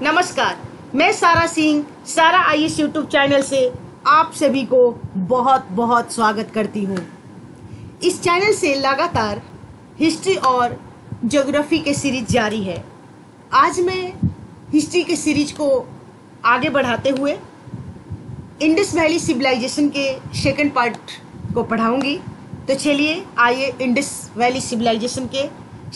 नमस्कार, मैं सारा सिंह सारा आईएएस यूट्यूब चैनल से आप सभी को बहुत बहुत स्वागत करती हूँ। इस चैनल से लगातार हिस्ट्री और ज्योग्राफी के सीरीज जारी है। आज मैं हिस्ट्री के सीरीज को आगे बढ़ाते हुए इंडस वैली सिविलाइजेशन के सेकंड पार्ट को पढ़ाऊंगी। तो चलिए आइए इंडस वैली सिविलाइजेशन के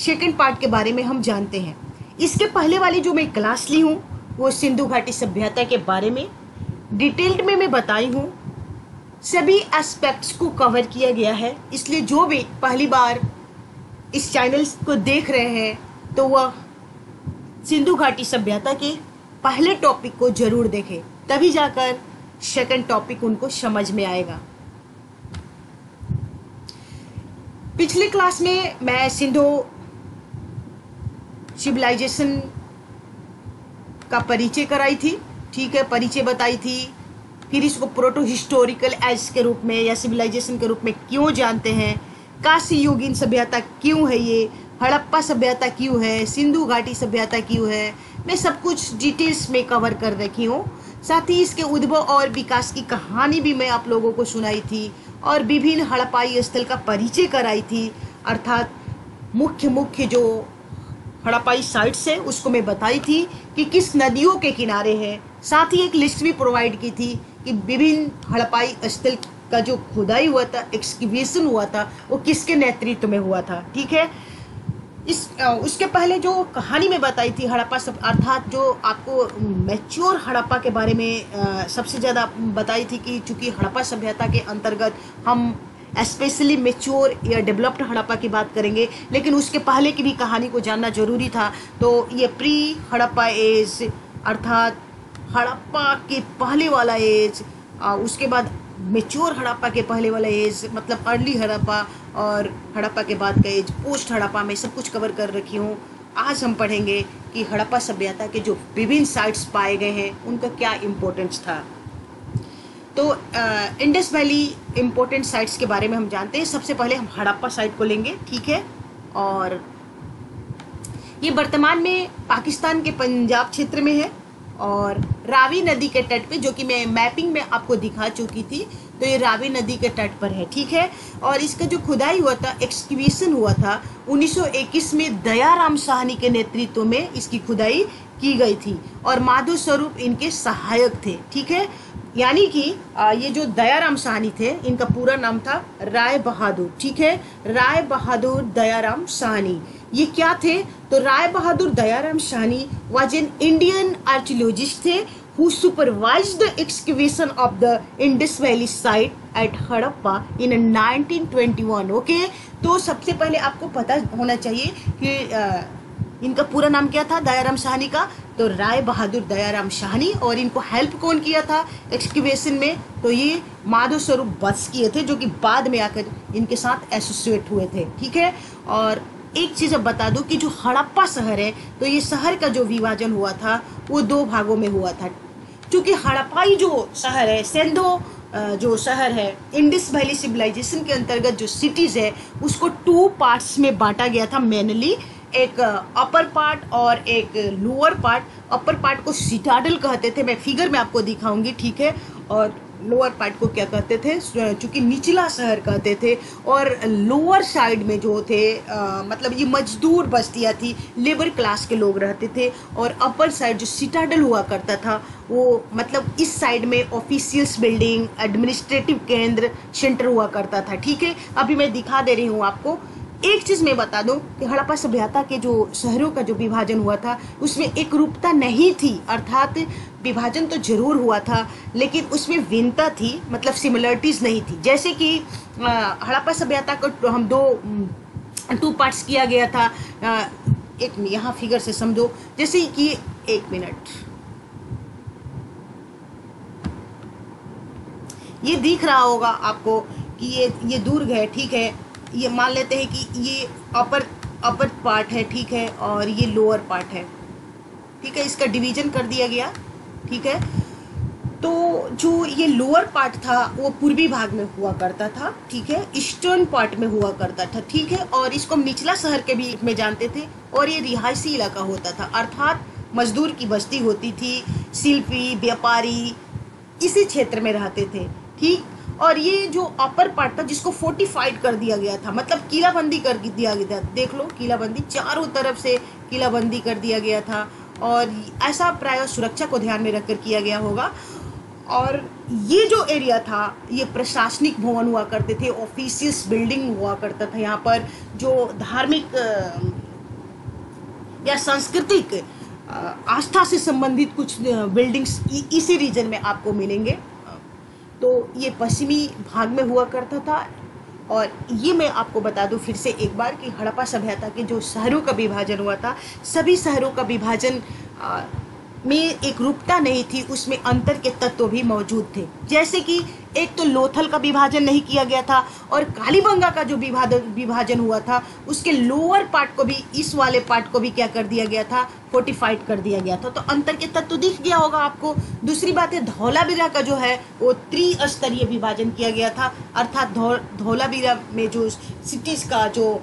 सेकंड पार्ट के बारे में हम जानते हैं। इसके पहले वाली जो मैं क्लास ली हूँ वो सिंधु घाटी सभ्यता के बारे में डिटेल्ड में मैं बताई हूँ। सभी एस्पेक्ट्स को कवर किया गया है, इसलिए जो भी पहली बार इस चैनल को देख रहे हैं तो वह सिंधु घाटी सभ्यता के पहले टॉपिक को जरूर देखें, तभी जाकर सेकंड टॉपिक उनको समझ में आएगा। पिछली क्लास में मैं सिंधु सिविलाइजेशन का परिचय कराई थी, ठीक है, परिचय बताई थी। फिर इसको प्रोटो हिस्टोरिकल एज के रूप में या सिविलाइजेशन के रूप में क्यों जानते हैं, काशी युगीन सभ्यता क्यों है, ये हड़प्पा सभ्यता क्यों है, सिंधु घाटी सभ्यता क्यों है, मैं सब कुछ डिटेल्स में कवर कर रखी हूँ। साथ ही इसके उद्भव और विकास की कहानी भी मैं आप लोगों को सुनाई थी और विभिन्न हड़प्पाई स्थल का परिचय कराई थी, अर्थात मुख्य जो हड़प्पाई साइट्स है उसको मैं बताई थी कि किस नदियों के किनारे है। साथ ही एक लिस्ट भी प्रोवाइड की थी कि विभिन्न हड़प्पाई स्थल का जो खुदाई हुआ था, एक्सकैवेशन हुआ था, वो किसके नेतृत्व में हुआ था, ठीक है। उसके पहले जो कहानी में बताई थी हड़प्पा सब, अर्थात जो आपको मैच्योर हड़प्पा के बारे में सबसे ज़्यादा बताई थी कि चूँकि हड़प्पा सभ्यता के अंतर्गत हम स्पेशली मैच्योर या डेवलप्ड हड़प्पा की बात करेंगे, लेकिन उसके पहले की भी कहानी को जानना जरूरी था। तो ये प्री हड़प्पा एज, अर्थात हड़प्पा के पहले वाला एज, उसके बाद मैच्योर हड़प्पा के पहले वाला एज मतलब अर्ली हड़प्पा, और हड़प्पा के बाद का एज पोस्ट हड़प्पा में सब कुछ कवर कर रखी हूँ। आज हम पढ़ेंगे कि हड़प्पा सभ्यता के जो विभिन्न साइट्स पाए गए हैं उनका क्या इम्पोर्टेंस था। तो इंडस वैली इम्पोर्टेंट साइट्स के बारे में हम जानते हैं। सबसे पहले हम हड़प्पा साइट को लेंगे, ठीक है, और ये वर्तमान में पाकिस्तान के पंजाब क्षेत्र में है और रावी नदी के तट पे, जो कि मैं मैपिंग में आपको दिखा चुकी थी, तो ये रावी नदी के तट पर है, ठीक है। और इसका जो खुदाई हुआ था, एक्सकैवेशन हुआ था 1921 में दयाराम साहनी के नेतृत्व में इसकी खुदाई की गई थी और माधव स्वरूप इनके सहायक थे, ठीक है। यानी कि ये जो दयाराम साहनी थे, इनका पूरा नाम था राय बहादुर, ठीक है, राय बहादुर दयाराम साहनी। ये क्या थे? तो Rai Bahadur Dayaram Sahni was an Indian archaeologist थे who supervised the excavation of the Indus Valley site at Harappa in 1921, okay. तो सबसे पहले आपको पता होना चाहिए कि इनका पूरा नाम क्या था दयाराम साहनी का, तो राय बहादुर दयाराम साहनी। और इनको हेल्प कौन किया था एक्सकैवेशन में? तो ये माधव स्वरूप बस किए थे, जो कि बाद में आकर इनके साथ एसोसिएट हुए थे, ठीक है। और एक चीज़ अब बता दूं कि जो हड़प्पा शहर है, तो ये शहर का जो विभाजन हुआ था वो दो भागों में हुआ था। क्योंकि हड़प्पाई जो शहर है, सिंधु जो शहर है, इंडस वैली सिविलाइजेशन के अंतर्गत जो सिटीज़ है उसको 2 पार्ट्स में बांटा गया था मेनली, एक अपर पार्ट और एक लोअर पार्ट। अपर पार्ट को सिटाडल कहते थे, मैं फिगर में आपको दिखाऊंगी, ठीक है, और लोअर पार्ट को क्या कहते थे, चूँकि निचला शहर कहते थे। और लोअर साइड में जो थे मतलब ये मजदूर बस्तियाँ थी, लेबर क्लास के लोग रहते थे। और अपर साइड जो सिटाडल हुआ करता था वो मतलब इस साइड में ऑफिशियल्स बिल्डिंग, एडमिनिस्ट्रेटिव केंद्र, सेंटर हुआ करता था, ठीक है। अभी मैं दिखा दे रही हूँ आपको। एक चीज़ मैं बता दूं कि हड़प्पा सभ्यता के जो शहरों का जो विभाजन हुआ था उसमें एक रूपता नहीं थी, अर्थात विभाजन तो जरूर हुआ था लेकिन उसमें भिन्नता थी, मतलब सिमिलरिटीज़ नहीं थी। जैसे कि हड़प्पा सभ्यता को हम 2 पार्ट्स किया गया था। एक यहाँ फिगर से समझो, जैसे कि एक मिनट, ये दिख रहा होगा आपको कि ये दुर्ग है, ठीक है। ये मान लेते हैं कि ये अपर पार्ट है, ठीक है, और ये लोअर पार्ट है, ठीक है। इसका डिवीजन कर दिया गया, ठीक है। तो जो ये लोअर पार्ट था वो पूर्वी भाग में हुआ करता था, ठीक है, ईस्टर्न पार्ट में हुआ करता था, ठीक है। और इसको हम निचला शहर के भी में जानते थे और ये रिहायशी इलाका होता था, अर्थात मजदूर की बस्ती होती थी, शिल्पी, व्यापारी इसी क्षेत्र में रहते थे, ठीक। और ये जो अपर पार्ट था जिसको फोर्टिफाइड कर दिया गया था, मतलब किलाबंदी कर दिया गया था, देख लो किलाबंदी, चारों तरफ से किलाबंदी कर दिया गया था। और ऐसा प्राय सुरक्षा को ध्यान में रखकर किया गया होगा। और ये जो एरिया था ये प्रशासनिक भवन हुआ करते थे, ऑफिसियस बिल्डिंग हुआ करता था यहाँ पर, जो धार्मिक या सांस्कृतिक आस्था से संबंधित कुछ बिल्डिंग्स इसी रीजन में आपको मिलेंगे। तो ये पश्चिमी भाग में हुआ करता था। और ये मैं आपको बता दूं फिर से एक बार कि हड़प्पा सभ्यता के जो शहरों का विभाजन हुआ था, सभी शहरों का विभाजन में एक रूपता नहीं थी, उसमें अंतर के तत्व भी मौजूद थे। जैसे कि एक तो लोथल का विभाजन नहीं किया गया था, और कालीबंगा का जो विभाजन हुआ था उसके लोअर पार्ट को भी, इस वाले पार्ट को भी क्या कर दिया गया था, फोर्टिफाइड कर दिया गया था। तो अंतर के तत्व दिख गया होगा आपको। दूसरी बात है, धौलावीरा का जो है वो त्रिस्तरीय विभाजन किया गया था, अर्थात धौलावीरा में जो सिटीज का जो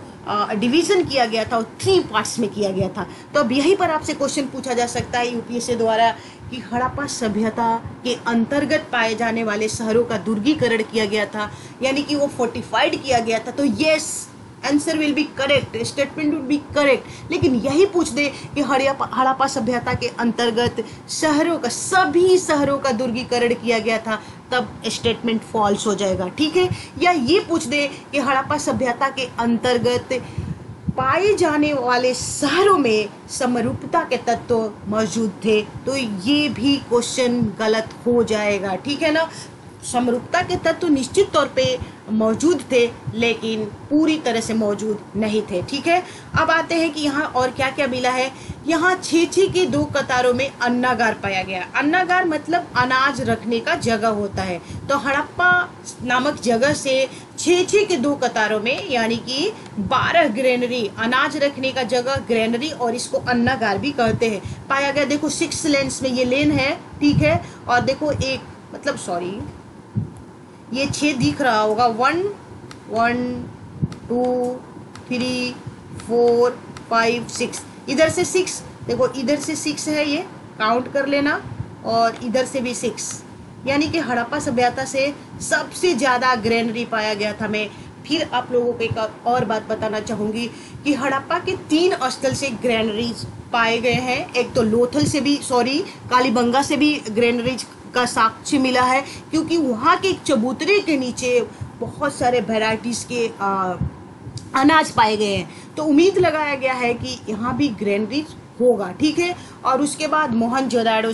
डिवीजन किया गया था वो 3 पार्ट्स में किया गया था। तो अब यहीं पर आपसे क्वेश्चन पूछा जा सकता है यूपीएससी द्वारा कि हड़प्पा सभ्यता के अंतर्गत पाए जाने वाले शहरों का दुर्गीकरण किया गया था, यानी कि वो फोर्टिफाइड किया गया था। तो yes, answer will be correct, statement will be correct. लेकिन यही पूछ दे कि हड़प्पा सभ्यता के अंतर्गत शहरों का, सभी शहरों का दुर्गीकरण किया गया था, तब स्टेटमेंट फॉल्स हो जाएगा, ठीक है। या ये पूछ दे कि हड़प्पा सभ्यता के अंतर्गत पाए जाने वाले शहरों में समरूपता के तत्व मौजूद थे, तो ये भी क्वेश्चन गलत हो जाएगा, ठीक है ना। समरूपता के तत्व निश्चित तौर पे मौजूद थे, लेकिन पूरी तरह से मौजूद नहीं थे, ठीक है। अब आते हैं कि यहाँ और क्या क्या मिला है। यहाँ 6-6 की 2 कतारों में अन्नागार पाया गया। अन्नागार मतलब अनाज रखने का जगह होता है। तो हड़प्पा नामक जगह से 6-6 के 2 कतारों में, यानी कि 12 ग्रेनरी, अनाज रखने का जगह ग्रेनरी, और इसको अन्नागार भी कहते हैं, पाया गया। देखो 6 लेन्स में ये लेन है, ठीक है। और देखो एक, मतलब सॉरी, ये 6 दिख रहा होगा, 1 1 2 3 4 5 6, इधर से 6, देखो इधर से 6 है, ये काउंट कर लेना, और इधर से भी 6, यानी कि हड़प्पा सभ्यता से सबसे ज़्यादा ग्रेनरी पाया गया था। मैं फिर आप लोगों को एक और बात बताना चाहूँगी कि हड़प्पा के 3 स्थल से ग्रेनरीज पाए गए हैं। एक तो लोथल से भी, सॉरी, कालीबंगा से भी ग्रेनरीज का साक्ष्य मिला है, क्योंकि वहाँ के एक चबूतरे के नीचे बहुत सारे वैरायटीज़ के अनाज पाए गए हैं। तो उम्मीद लगाया गया है कि यहाँ भी ग्रेनरीज होगा, ठीक है। और उसके बाद मोहनजोदाड़ो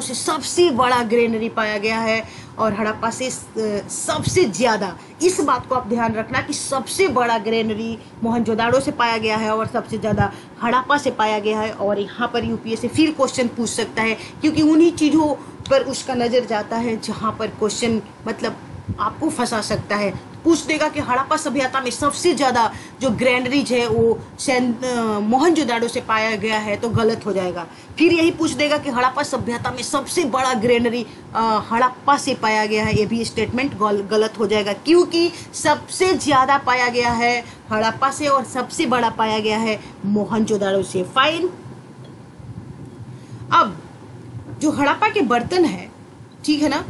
से सबसे बड़ा ग्रेनरी पाया गया है, और हड़प्पा से सबसे ज़्यादा, इस बात को आप ध्यान रखना कि सबसे बड़ा ग्रेनरी मोहनजोदाड़ो से पाया गया है और सबसे ज़्यादा हड़प्पा से पाया गया है। और यहाँ पर यूपीएससी फिर क्वेश्चन पूछ सकता है, क्योंकि उन्हीं चीज़ों पर उसका नज़र जाता है जहाँ पर क्वेश्चन मतलब आपको फंसा सकता है। पूछ देगा कि हड़प्पा सभ्यता में सबसे ज़्यादा जो ग्रेनरीज है वो मोहनजोदाड़ो से पाया गया है, तो गलत हो जाएगा। फिर यही पूछ देगा कि हड़प्पा सभ्यता में सबसे बड़ा ग्रेनरी हड़प्पा से पाया गया है, ये भी स्टेटमेंट गलत हो जाएगा, क्योंकि सबसे ज़्यादा पाया गया है हड़प्पा से और सबसे बड़ा पाया गया है मोहनजोदाड़ो से। फाइन। अब जो हड़प्पा के बर्तन है, ठीक है ना,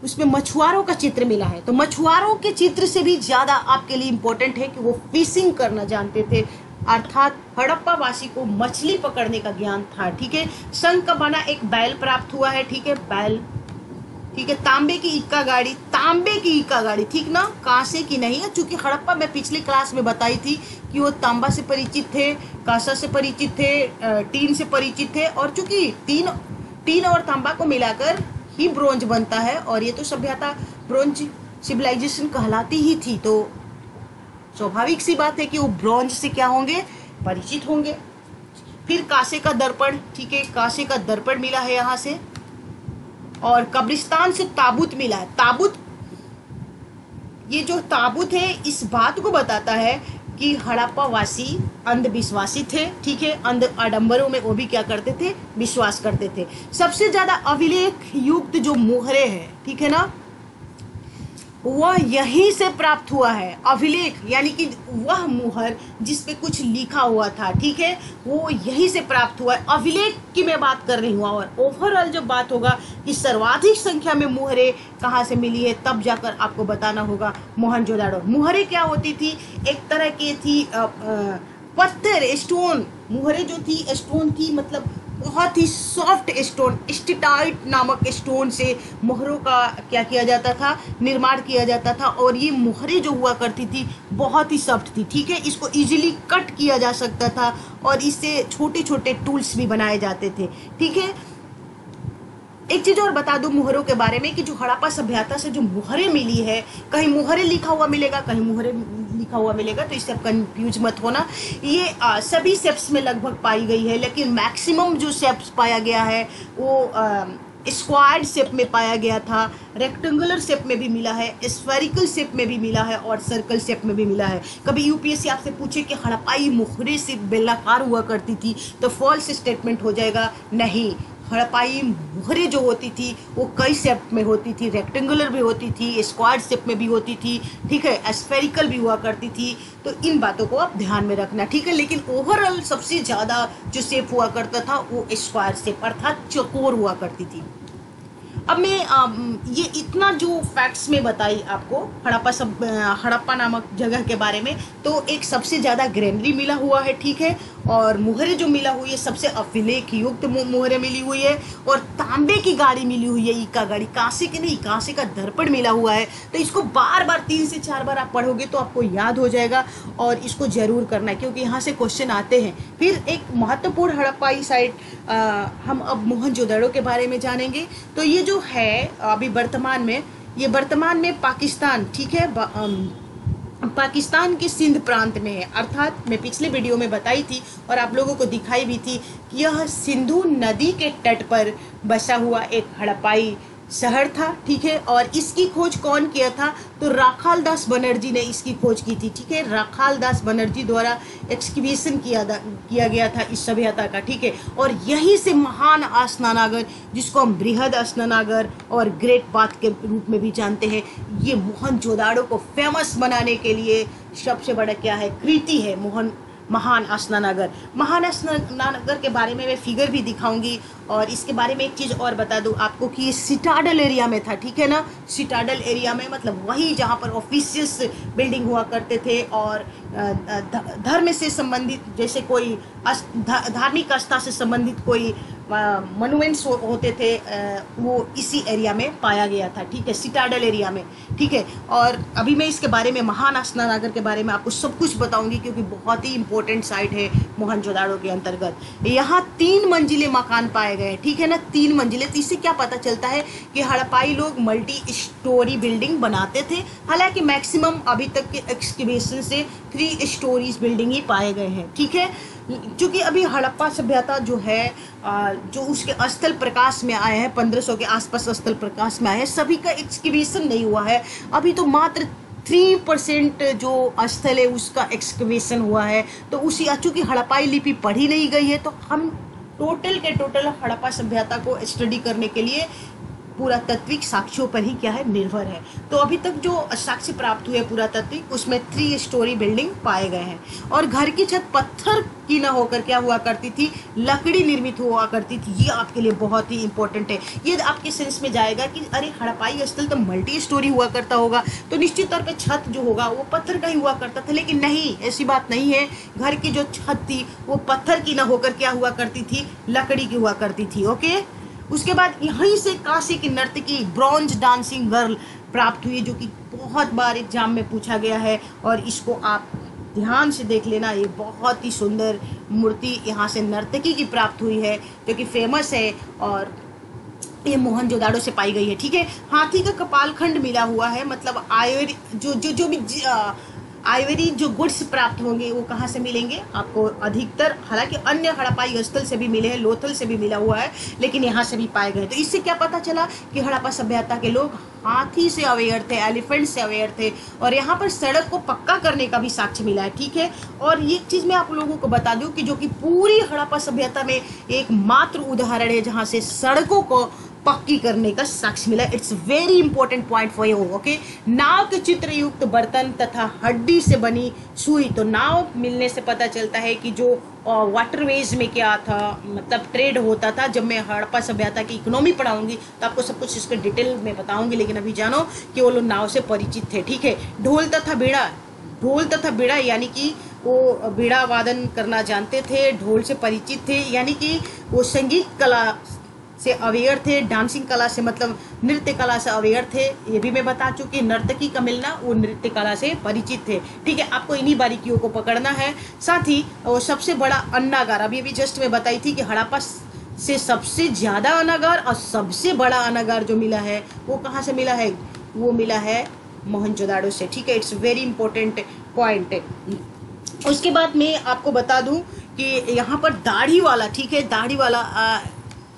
उसमें मछुआरों का चित्र मिला है। तो मछुआरों के चित्र से भी ज़्यादा आपके लिए इम्पोर्टेंट है कि वो फिशिंग करना जानते थे, अर्थात हड़प्पा वासी को मछली पकड़ने का ज्ञान था, ठीक है। संघ का बना एक बैल प्राप्त हुआ है, ठीक है, बैल, ठीक है। तांबे की इक्का गाड़ी, ठीक ना, कांसे की नहीं है, चूंकि हड़प्पा मैं पिछली क्लास में बताई थी कि वो तांबा से परिचित थे, कांसा से परिचित थे, टीन से परिचित थे, और चूंकि टीन और तांबा को मिलाकर ही ब्रोंज बनता है, और ये तो सभ्यता ब्रोंज सिविलाइजेशन कहलाती ही थी, तो स्वाभाविक सी बात है कि वो ब्रोंज से क्या होंगे, परिचित होंगे। फिर कांसे का दर्पण, ठीक है, कांसे का दर्पण मिला है यहाँ से, और कब्रिस्तान से ताबूत मिला है। ताबूत, ये जो ताबूत है इस बात को बताता है कि हड़प्पा वासी अंधविश्वासी थे, ठीक है, अंध आडंबरों में वो भी क्या करते थे, विश्वास करते थे। सबसे ज्यादा अभिलेख युक्त जो मोहरे हैं, ठीक है ना, वह यहीं से प्राप्त हुआ है। अभिलेख यानी कि वह मुहर जिस पे कुछ लिखा हुआ था, ठीक है, वो यहीं से प्राप्त हुआ है। अभिलेख की मैं बात कर रही हूँ। और ओवरऑल जब बात होगा कि सर्वाधिक संख्या में मुहरें कहाँ से मिली है, तब जाकर आपको बताना होगा मोहनजोदाड़ो। मुहरें क्या होती थी? एक तरह की थी पत्थर, स्टोन। मुहरें जो थी स्टोन थी, मतलब बहुत ही सॉफ्ट स्टोन, स्टेटाइट नामक स्टोन से मोहरों का क्या किया जाता था? निर्माण किया जाता था। और ये मोहरें जो हुआ करती थी बहुत ही सॉफ्ट थी, ठीक है। इसको इजीली कट किया जा सकता था और इससे छोटे छोटे टूल्स भी बनाए जाते थे, ठीक है। एक चीज और बता दूं मुहरों के बारे में कि जो हड़प्पा सभ्यता से जो मुहरें मिली है, कहीं मुहरें लिखा हुआ मिलेगा, कहीं मुहरें लिखा हुआ मिलेगा, तो इससे आप कंफ्यूज मत होना। ये सभी शेप्स में लगभग पाई गई है, लेकिन मैक्सिमम जो शेप्स पाया गया है वो स्क्वायर शेप में पाया गया था, रेक्टेंगुलर शेप में भी मिला है, स्फेरिकल शेप में भी मिला है और सर्कल शेप में भी मिला है। कभी यूपीएससी आपसे पूछे कि हड़प्पाई मुहरें सिर्फ बेलाकार हुआ करती थी, तो फॉल्स स्टेटमेंट हो जाएगा। नहीं, हड़प्पाई मुहरें जो होती थी वो कई शेप में होती थी, रेक्टेंगुलर भी होती थी, स्क्वायर शेप में भी होती थी, ठीक है, स्फेरिकल भी हुआ करती थी। तो इन बातों को आप ध्यान में रखना, ठीक है। लेकिन ओवरऑल सबसे ज़्यादा जो शेप हुआ करता था वो स्क्वायर शेप अर्थात चौकोर हुआ करती थी। अब मैं ये इतना जो फैक्ट्स में बताई आपको हड़प्पा नामक जगह के बारे में, तो एक सबसे ज़्यादा ग्रेनरी मिला हुआ है, ठीक है, और मुहरें जो मिला हुई है सबसे अभिलेख युक्त मुहरें मिली हुई है, और तांबे की गाड़ी मिली हुई है, ईका गाड़ी, कांसे की नहीं, कांसे का दर्पण मिला हुआ है। तो इसको बार बार 3 से 4 बार आप पढ़ोगे तो आपको याद हो जाएगा, और इसको जरूर करना है क्योंकि यहाँ से क्वेश्चन आते हैं। फिर एक महत्वपूर्ण हड़प्पाई साइट हम अब मोहनजोदड़ो के बारे में जानेंगे। तो ये जो है अभी वर्तमान में पाकिस्तान, ठीक है, पाकिस्तान के सिंध प्रांत में है। अर्थात मैं पिछले वीडियो में बताई थी और आप लोगों को दिखाई भी थी कि यह सिंधु नदी के तट पर बसा हुआ एक हड़प्पाई शहर था, ठीक है। और इसकी खोज कौन किया था? तो राखाल दास बनर्जी ने इसकी खोज की थी, ठीक है। राखाल दास बनर्जी द्वारा एक्सकवेशन किया गया था इस सभ्यता का, ठीक है। और यहीं से महान स्नानागार, जिसको हम बृहद स्नानागार और ग्रेट बाथ के रूप में भी जानते हैं, ये मोहनजोदाड़ो को फेमस बनाने के लिए सबसे बड़ा क्या है? कृति है महान स्नानागार के बारे में मैं फिगर भी दिखाऊंगी। और इसके बारे में एक चीज़ और बता दूं आपको कि ये सिटाडल एरिया में था, ठीक है ना। सिटाडल एरिया में मतलब वही जहाँ पर ऑफिसियस बिल्डिंग हुआ करते थे और धर्म से संबंधित, जैसे कोई धार्मिक आस्था से संबंधित कोई मॉन्यूमेंट्स होते थे, वो इसी एरिया में पाया गया था, ठीक है, सिटाडल एरिया में, ठीक है। और अभी मैं इसके बारे में महान स्नानागार के बारे में आपको सब कुछ बताऊंगी क्योंकि बहुत ही इंपॉर्टेंट साइट है मोहनजोदाड़ो के अंतर्गत। यहाँ 3 मंजिले मकान पाए गए, ठीक है ना, 3 मंजिले। तो इससे क्या पता चलता है कि हड़प्पाई लोग मल्टी स्टोरी बिल्डिंग बनाते थे। हालांकि मैक्सिमम अभी तक के एक्सकेवेशन से 3 स्टोरीज बिल्डिंग ही पाए गए हैं, ठीक है। क्योंकि अभी हड़प्पा सभ्यता जो है जो उसके स्थल प्रकाश में आए हैं, 1500 के आसपास स्थल प्रकाश में आए हैं, सभी का एक्सकेवेशन नहीं हुआ है। अभी तो मात्र 3% जो स्थल है उसका एक्सकेवेशन हुआ है। तो उसी, चूंकि हड़प्पाई लिपि पढ़ी नहीं गई है, तो हम टोटल के टोटल हड़प्पा सभ्यता को स्टडी करने के लिए पुरातात्विक साक्ष्यों पर ही क्या है? निर्भर है। तो अभी तक जो साक्ष्य प्राप्त हुए पुरातात्विक, उसमें 3 स्टोरी बिल्डिंग पाए गए हैं। और घर की छत पत्थर की ना होकर क्या हुआ करती थी? लकड़ी निर्मित हुआ करती थी। ये आपके लिए बहुत ही इंपॉर्टेंट है। ये आपके सेंस में जाएगा कि अरे हड़प्पाई स्थल तो मल्टी स्टोरी हुआ करता होगा, तो निश्चित तौर पर छत जो होगा वो पत्थर का ही हुआ करता था। लेकिन नहीं, ऐसी बात नहीं है। घर की जो छत थी वो पत्थर की ना होकर क्या हुआ करती थी? लकड़ी की हुआ करती थी, ओके। उसके बाद यहीं से काशी की नर्तकी ब्रॉन्ज डांसिंग गर्ल प्राप्त हुई, जो कि बहुत बार एग्जाम में पूछा गया है। और इसको आप ध्यान से देख लेना, ये बहुत ही सुंदर मूर्ति यहाँ से नर्तकी की प्राप्त हुई है, जो कि फेमस है और ये मोहनजोदाड़ो से पाई गई है, ठीक है। हाथी का कपालखंड मिला हुआ है, मतलब आयुर्वेद जो भी आइवरी जो गुड्स प्राप्त होंगे वो कहाँ से मिलेंगे आपको? अधिकतर, हालांकि अन्य हड़प्पाई स्थल से भी मिले हैं, लोथल से भी मिला हुआ है, लेकिन यहाँ से भी पाए गए। तो इससे क्या पता चला कि हड़प्पा सभ्यता के लोग हाथी से अवेयर थे, एलिफेंट से अवेयर थे। और यहाँ पर सड़क को पक्का करने का भी साक्ष्य मिला है, ठीक है। और ये चीज़ मैं आप लोगों को बता दूँ कि जो कि पूरी हड़प्पा सभ्यता में एकमात्र उदाहरण है जहाँ से सड़कों को पक्की करने का साक्ष्य मिला। It's very important point for you. Okay, नाव के चित्र युक्त बर्तन तथा हड्डी से बनी सुई। तो नाव मिलने से पता चलता है कि जो वाटरवेज में क्या था, मतलब ट्रेड होता था। जब मैं हड़प्पा सभ्यता की इकोनॉमी पढ़ाऊंगी तो आपको सब कुछ इसके डिटेल में बताऊंगी, लेकिन अभी जानो कि वो लोग नाव से परिचित थे। ठीक है, ढोल तथा बीड़ा यानी कि वो बीड़ा वादन करना जानते थे, ढोल से परिचित थे, यानी कि वो संगीत कला से अवेयर थे। डांसिंग कला से मतलब नृत्य कला से अवेयर थे। ये भी मैं बता चुकी, नर्तकी का मिलना, वो नृत्य कला से परिचित थे। ठीक है, आपको इन्हीं बारीकियों को पकड़ना है। साथ ही वो सबसे बड़ा अन्नागार, अभी जस्ट मैं बताई थी कि हड़प्पा से सबसे ज्यादा अन्नागार और सबसे बड़ा अन्नागार जो मिला है वो कहाँ से मिला है? वो मिला है मोहनजोदाड़ो से। ठीक है, इट्स वेरी इंपॉर्टेंट पॉइंट है। उसके बाद मैं आपको बता दूं कि यहाँ पर दाढ़ी वाला, ठीक है,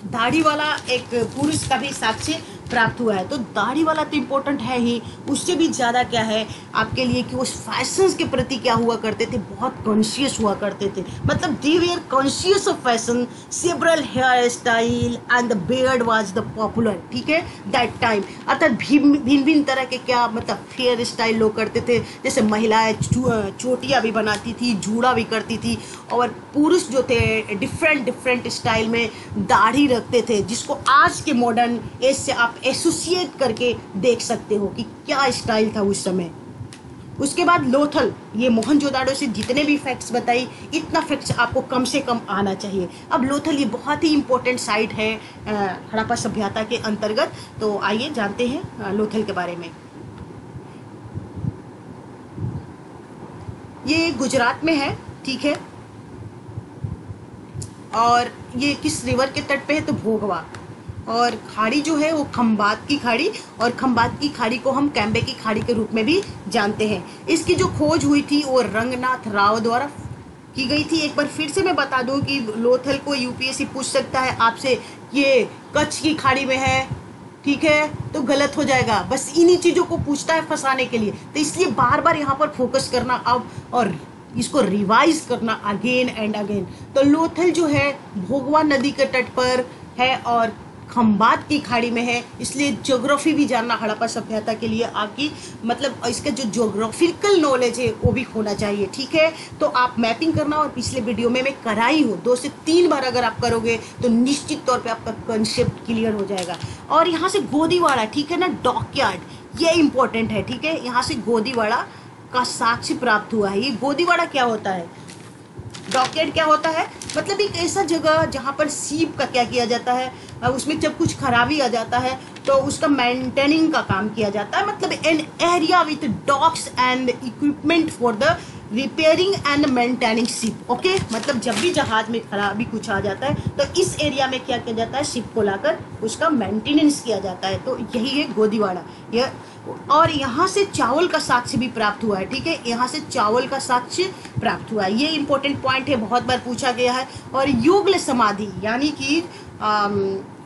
दाढ़ी वाला एक पुरुष का भी साक्ष्य प्राप्त हुआ है। तो दाढ़ी वाला तो इम्पोर्टेंट है ही, उससे भी ज़्यादा क्या है आपके लिए कि वो फैशंस के प्रति क्या हुआ करते थे, बहुत कॉन्शियस हुआ करते थे। मतलब they were conscious of fashion, several hair style and the beard was the popular. ठीक है, दैट टाइम। अर्थात भिन्न भिन्न तरह के क्या मतलब हेयर स्टाइल लोग करते थे। जैसे महिलाएं चोटियाँ भी बनाती थी, जूड़ा भी करती थी, और पुरुष जो थे डिफरेंट स्टाइल में दाढ़ी रखते थे, जिसको आज के मॉडर्न एज से आप एसोसिएट करके देख सकते हो कि क्या स्टाइल था उस समय। उसके बाद लोथल, ये मोहनजोदाड़ो से जितने भी फैक्ट्स बताई, इतना फैक्ट्स आपको कम से कम आना चाहिए। अब लोथल ये बहुत ही इंपॉर्टेंट साइट है हड़प्पा सभ्यता के अंतर्गत। तो आइए जानते हैं लोथल के बारे में। ये गुजरात में है, ठीक है, और ये किस रिवर के तट पे है? तो भोगवा। और खाड़ी जो है वो खंबात की खाड़ी, और खंबात की खाड़ी को हम कैम्बे की खाड़ी के रूप में भी जानते हैं। इसकी जो खोज हुई थी वो रंगनाथ राव द्वारा की गई थी। एक बार फिर से मैं बता दूं कि लोथल को यूपीएससी पूछ सकता है आपसे, ये कच्छ की खाड़ी में है, ठीक है, तो गलत हो जाएगा। बस इन्हीं चीज़ों को पूछता है फंसाने के लिए, तो इसलिए बार बार यहाँ पर फोकस करना अब और इसको रिवाइज करना अगेन एंड अगेन। तो लोथल जो है भोगवा नदी के तट पर है और खंबात की खाड़ी में है, इसलिए ज्योग्राफी भी जानना हड़प्पा सभ्यता के लिए आपकी मतलब इसका जो ज्योग्राफिकल नॉलेज है वो भी होना चाहिए। ठीक है, तो आप मैपिंग करना, और पिछले वीडियो में मैं कराई हूँ, 2 से 3 बार अगर आप करोगे तो निश्चित तौर पे आपका कंसेप्ट क्लियर हो जाएगा। और यहाँ से गोदीवाड़ा, ठीक है ना, डॉकयार्ड, ये इंपॉर्टेंट है। ठीक है, यहाँ से गोदीवाड़ा का साक्ष्य प्राप्त हुआ है। ये गोदीवाड़ा क्या होता है, डॉकयार्ड क्या होता है? मतलब एक ऐसा जगह जहाँ पर सीप का क्या किया जाता है, उसमें जब कुछ खराबी आ जाता है तो उसका मेंटेनिंग का काम किया जाता है। मतलब an area with docks and equipment for the repairing and maintaining ship. Okay, मतलब जब भी जहाज में खराबी कुछ आ जाता है तो इस एरिया में क्या किया जाता है, शिप को लाकर उसका मेंटेनेंस किया जाता है। तो यही है गोदीवाड़ा। यह और यहाँ से चावल का साक्ष्य भी प्राप्त हुआ है। ठीक है, यहाँ से चावल का साक्ष्य प्राप्त हुआ है, ये इंपॉर्टेंट पॉइंट है, बहुत बार पूछा गया है। और युगल समाधि यानी कि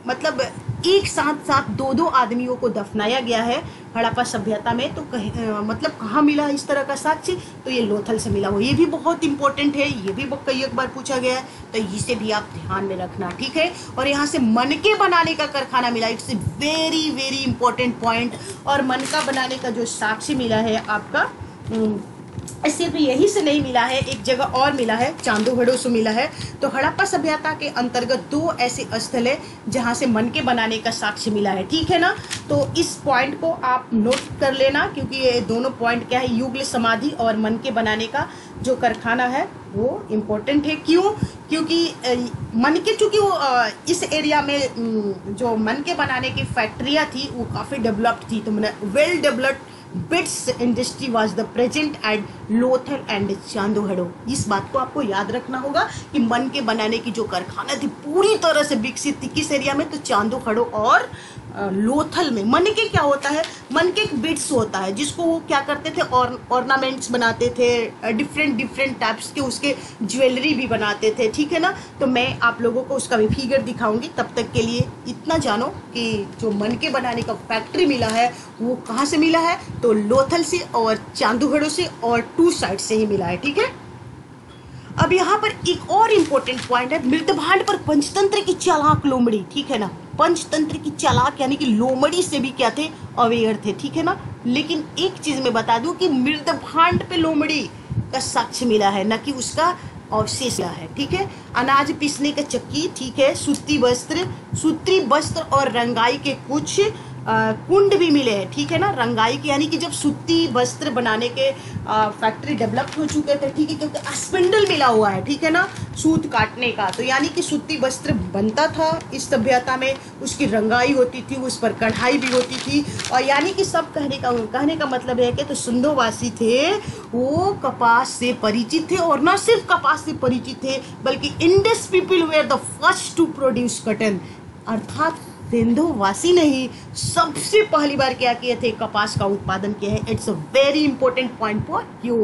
मतलब एक साथ 2 आदमियों को दफनाया गया है हड़प्पा सभ्यता में। तो मतलब कहाँ मिला इस तरह का साक्ष्य? तो ये लोथल से मिला हो, ये भी बहुत इंपॉर्टेंट है, ये भी कई एक बार पूछा गया है, तो इसे भी आप ध्यान में रखना। ठीक है, और यहाँ से मनके बनाने का कारखाना मिला, it's very very important point. और मनका बनाने का जो साक्ष्य मिला है आपका सिर्फ यही से नहीं मिला है, एक जगह और मिला है, चांदोगढ़ से मिला है। तो हड़प्पा सभ्यता के अंतर्गत 2 ऐसे स्थल है जहां से मनके बनाने का साक्ष्य मिला है। ठीक है ना, तो इस पॉइंट को आप नोट कर लेना, क्योंकि ये दोनों पॉइंट क्या है, युगल समाधि और मनके बनाने का जो कारखाना है वो इम्पोर्टेंट है। क्यों? क्योंकि मनके, चूंकि वो इस एरिया में जो मनके बनाने की फैक्ट्रियाँ थी वो काफ़ी डेवलप्ड थी, तो well developed beads industry was the present at Lothal and Chanhudaro. इस बात को आपको याद रखना होगा कि मनके बनाने की जो कारखाना थी पूरी तरह से विकसित थी किस एरिया में, तो चांदोहड़ो और लोथल में। मनके क्या होता है, मनके एक बिट्स होता है जिसको वो क्या करते थे, ऑर्नामेंट्स बनाते थे, डिफरेंट टाइप्स के उसके ज्वेलरी भी बनाते थे। ठीक है ना, तो मैं आप लोगों को उसका भी फिगर दिखाऊंगी। तब तक के लिए इतना जानो कि जो मनके बनाने का फैक्ट्री मिला है वो कहाँ से मिला है, तो लोथल से और चांदोहड़ो से, और 2 साइड से ही मिला है। ठीक है, अब यहाँ पर एक और इम्पोर्टेंट पॉइंट है, मृतभांड पर पंचतंत्र की चालाक लोमड़ी। ठीक है ना, पंचतंत्र की चालाक यानी कि लोमड़ी से भी क्या थे, अवेयर थे, ठीक है ना। लेकिन एक चीज मैं बता दूं कि मृदभांड पे लोमड़ी का साक्ष्य मिला है, न कि उसका अवशेष मिला है, ठीक है। अनाज पीसने का चक्की, ठीक है। सूत्री वस्त्र और रंगाई के कुछ कुंड भी मिले हैं, ठीक है ना। रंगाई की यानी कि जब सूती वस्त्र बनाने के फैक्ट्री डेवलप हो चुके थे, ठीक है, क्योंकि स्पिंडल मिला हुआ है, ठीक है ना, सूत काटने का। तो यानी कि सूती वस्त्र बनता था इस सभ्यता में, उसकी रंगाई होती थी, उस पर कढ़ाई भी होती थी। और यानी कि सब कहने का मतलब है कि तो सिंधुवासी थे वो कपास से परिचित थे, और न सिर्फ कपास से परिचित थे बल्कि Indus people were the first to produce cotton, अर्थात सिंधुवासी ने ही सबसे पहली बार क्या किए थे, कपास का उत्पादन किया है। It's a very important point for you.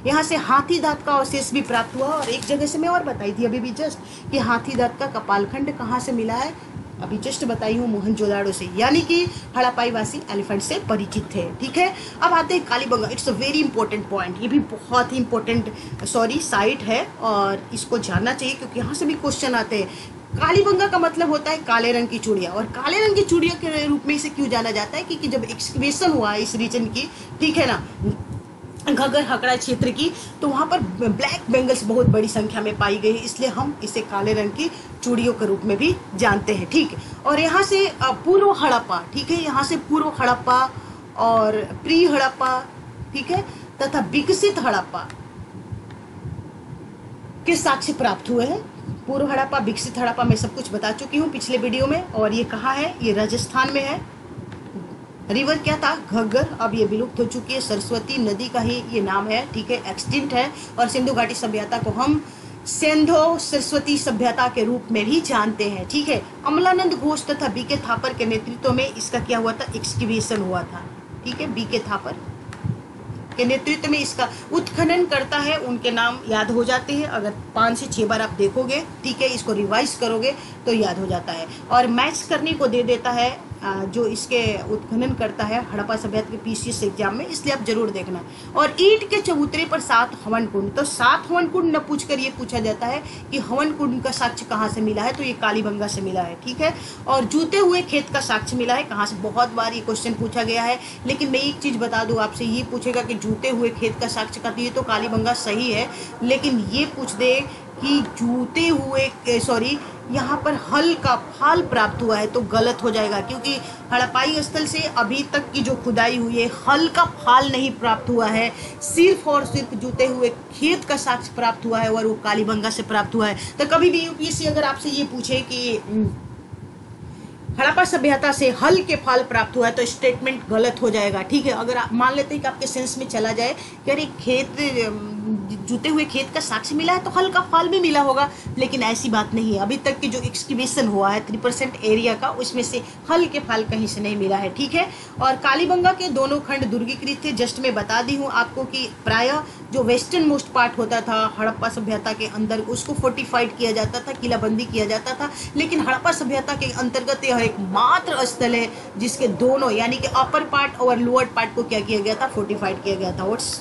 यहाँ से हाथी दांत का अवशेष भी प्राप्त हुआ, और एक जगह से मैं और बताई थी अभी भी जस्ट कि हाथी दांत का कपालखंड कहाँ से मिला है, अभी जस्ट बताई हूँ मोहनजोदाड़ो से, यानी कि हड़प्पाई वासी एलिफेंट से परिचित थे, ठीक है। अब आते हैं Kalibangan. It's a very important point, ये भी बहुत ही इंपॉर्टेंट साइट है और इसको जानना चाहिए क्योंकि यहाँ से भी क्वेश्चन आते हैं। कालीबंगा का मतलब होता है काले रंग की चूड़िया, और काले रंग की चूड़िया के रूप में इसे क्यों जाना जाता है, क्योंकि जब एक्सकवेशन हुआ इस रीजन की, ठीक है ना, घग्गर हकड़ा क्षेत्र की, तो वहाँ पर ब्लैक बेंगल्स बहुत बड़ी संख्या में पाई गई, इसलिए हम इसे काले रंग की चूड़ियों के रूप में भी जानते हैं, ठीक है। और यहाँ से पूर्व हड़प्पा, ठीक है, यहाँ से पूर्व हड़प्पा और प्री हड़प्पा, ठीक है, तथा विकसित हड़प्पा के साक्ष्य प्राप्त हुए हैं। पूर्व हड़प्पा, विकसित हड़प्पा मैं सब कुछ बता चुकी हूँ पिछले वीडियो में। और ये कहाँ है, ये राजस्थान में है। रिवर क्या था, घग्गर, अब ये विलुप्त हो चुकी है। सरस्वती नदी का ही ये नाम है, ठीक है, एक्सटिंक्ट है। और सिंधु घाटी सभ्यता को हम सिंधो सरस्वती सभ्यता के रूप में भी जानते हैं, ठीक है। अमलानंद घोष तथा बीके थापर के नेतृत्व में इसका क्या हुआ था, एक्सकवेशन हुआ था, ठीक है। बीके थापर के नेतृत्व में इसका उत्खनन करता है, उनके नाम याद हो जाते हैं अगर 5 से 6 बार आप देखोगे, ठीक है, इसको रिवाइज करोगे तो याद हो जाता है। और मैच करने को दे देता है जो इसके उत्खनन करता है हड़प्पा सभ्यता के पीसीएस एग्जाम में, इसलिए आप जरूर देखना। और ईंट के चबूतरे पर 7 हवन कुंड, तो 7 हवन कुंड न पूछकर ये पूछा जाता है कि हवन कुंड का साक्ष्य कहाँ से मिला है, तो ये कालीबंगा से मिला है, ठीक है। और जूते हुए खेत का साक्ष्य मिला है कहाँ से, बहुत बार ये क्वेश्चन पूछा गया है। लेकिन मैं एक चीज बता दूं आपसे, ये पूछेगा कि जूते हुए खेत का साक्ष्य का, तो ये तो कालीबंगा सही है, लेकिन ये पूछ दे कि जूते हुए यहाँ पर हल का फाल प्राप्त हुआ है तो गलत हो जाएगा, क्योंकि हड़प्पाई स्थल से अभी तक की जो खुदाई हुई है हल का फाल नहीं प्राप्त हुआ है, सिर्फ और सिर्फ जूते हुए खेत का साक्ष्य प्राप्त हुआ है, और वो कालीबंगा से प्राप्त हुआ है। तो कभी भी यूपीएससी अगर आपसे ये पूछे कि हड़प्पा सभ्यता से हल के फाल प्राप्त हुआ है तो स्टेटमेंट गलत हो जाएगा, ठीक है। अगर आप मान लेते हैं कि आपके सेंस में चला जाए कि अरे जूते हुए खेत का साक्ष्य मिला है तो हल का फाल भी मिला होगा, लेकिन ऐसी बात नहीं है। अभी तक की जो एक्सकवेशन हुआ है 3% एरिया का, उसमें से हल के फाल कहीं से नहीं मिला है, ठीक है। और कालीबंगा के दोनों खंड दुर्गीकृत थे, जस्ट मैं बता दी हूँ आपको कि प्रायः जो वेस्टर्न मोस्ट पार्ट होता था हड़प्पा सभ्यता के अंदर, उसको फोर्टिफाइड किया जाता था, किलाबंदी किया जाता था। लेकिन हड़प्पा सभ्यता के अंतर्गत यह एकमात्र स्थल है जिसके दोनों यानी कि अपर पार्ट और लोअर पार्ट को क्या किया गया था, फोर्टिफाइड किया गया था, वोट्स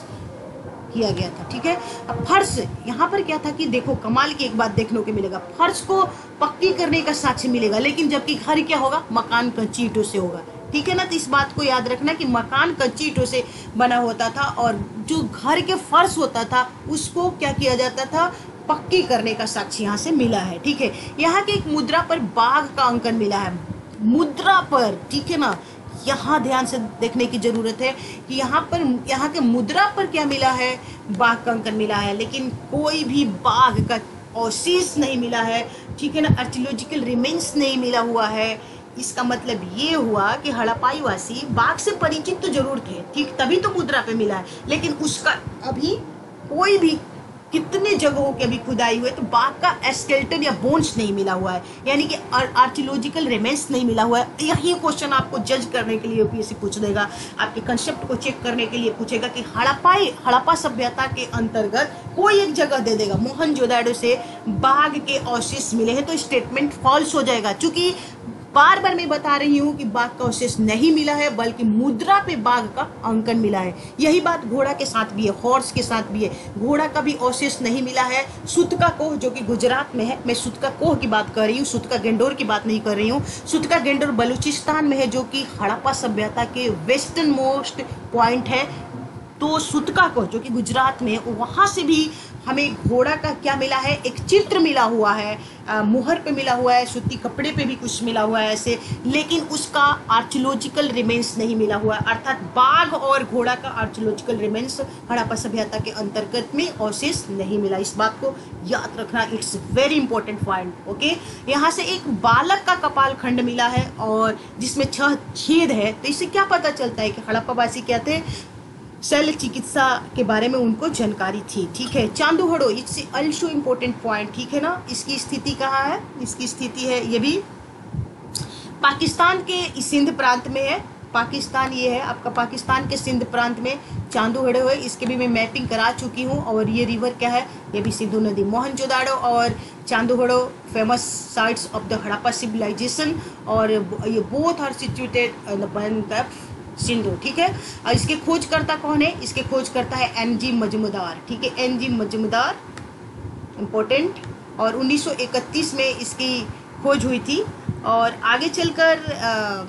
किया गया था, ठीक है। अब फर्श, यहाँ पर क्या था कि देखो कमाल की एक बात देखने को मिलेगा, फर्श को पक्की करने का साक्ष्य मिलेगा, लेकिन जबकि घर क्या होगा, मकान कच्ची ईंटों से होगा, ठीक है ना। तो इस बात को याद रखना कि मकान कच्ची ईंटों से बना होता था, और जो घर के फर्श होता था उसको क्या किया जाता था, पक्की करने का साक्ष्य यहाँ से मिला है, ठीक है। यहाँ की एक मुद्रा पर बाघ का अंकन मिला है, मुद्रा पर, ठीक है ना। यहाँ ध्यान से देखने की जरूरत है कि यहाँ के मुद्रा पर क्या मिला है, बाघ का अंकन मिला है, लेकिन कोई भी बाघ का अवशेष नहीं मिला है, ठीक है ना। आर्कियोलॉजिकल रिमेन्स नहीं मिला हुआ है। इसका मतलब ये हुआ कि हड़प्पाई वासी बाघ से परिचित तो जरूर थे, ठीक, तभी तो मुद्रा पे मिला है, लेकिन उसका अभी कोई भी कितने जगहों की अभी खुदाई हुई तो बाघ का स्केलेटन या बोन्स नहीं मिला हुआ है, यानी कि आर्कियोलॉजिकल रिमेन्स नहीं मिला हुआ है। यही क्वेश्चन आपको जज करने के लिए यूपीएससी पूछ देगा, आपके कंसेप्ट को चेक करने के लिए पूछेगा कि हड़प्पा सभ्यता के अंतर्गत कोई एक जगह दे देगा मोहनजोदाड़ो से बाघ के अवशेष मिले हैं, तो स्टेटमेंट फॉल्स हो जाएगा, क्योंकि बार बार मैं बता रही हूँ कि बाघ का अवशेष नहीं मिला है, बल्कि मुद्रा पे बाघ का अंकन मिला है। यही बात घोड़ा के साथ भी है, हॉर्स के साथ भी है। घोड़ा का भी अवशेष नहीं मिला है। सुतका कोह जो कि गुजरात में है, मैं सुतका कोह की बात कर रही हूँ, सुतका गेंडोर की बात नहीं कर रही हूँ। सुतका गेंडोर बलूचिस्तान में है, जो कि हड़प्पा सभ्यता के वेस्टर्न मोस्ट पॉइंट है। तो सुतका को जो कि गुजरात में, वहाँ से भी हमें घोड़ा का क्या मिला है, एक चित्र मिला हुआ है, मुहर पे मिला हुआ है, सूती कपड़े पे भी कुछ मिला हुआ है ऐसे, लेकिन उसका आर्कियोलॉजिकल रिमेन्स नहीं मिला हुआ है। अर्थात बाघ और घोड़ा का आर्कियोलॉजिकल रिमेन्स हड़प्पा सभ्यता के अंतर्गत में अवशेष नहीं मिला। इस बात को याद रखना, it's very important point. Okay, यहाँ से एक बालक का कपाल खंड मिला है और जिसमें 6 छेद है। तो इससे क्या पता चलता है कि हड़प्पावासी क्या थे, शल्य चिकित्सा के बारे में उनको जानकारी थी। ठीक है, चांदूहड़ो, इट्स ऑल्सो इम्पोर्टेंट पॉइंट। ठीक है ना, इसकी स्थिति कहाँ है, इसकी स्थिति है ये भी पाकिस्तान के सिंध प्रांत में है। पाकिस्तान ये है आपका, पाकिस्तान के सिंध प्रांत में चांदूहड़ो है। इसके भी मैं मैपिंग करा चुकी हूँ। और ये रिवर क्या है, ये भी सिंधु नदी। मोहनजोदाड़ो और Chanhudaro famous sites of the Harappa civilisation, और ये both are situated in the bank of Sindhu. ठीक है, और इसके खोजकर्ता कौन है, इसके खोजकर्ता है एनजी मजूमदार। ठीक है, एनजी मजूमदार इम्पोर्टेंट। और 1931 में इसकी खोज हुई थी। और आगे चलकर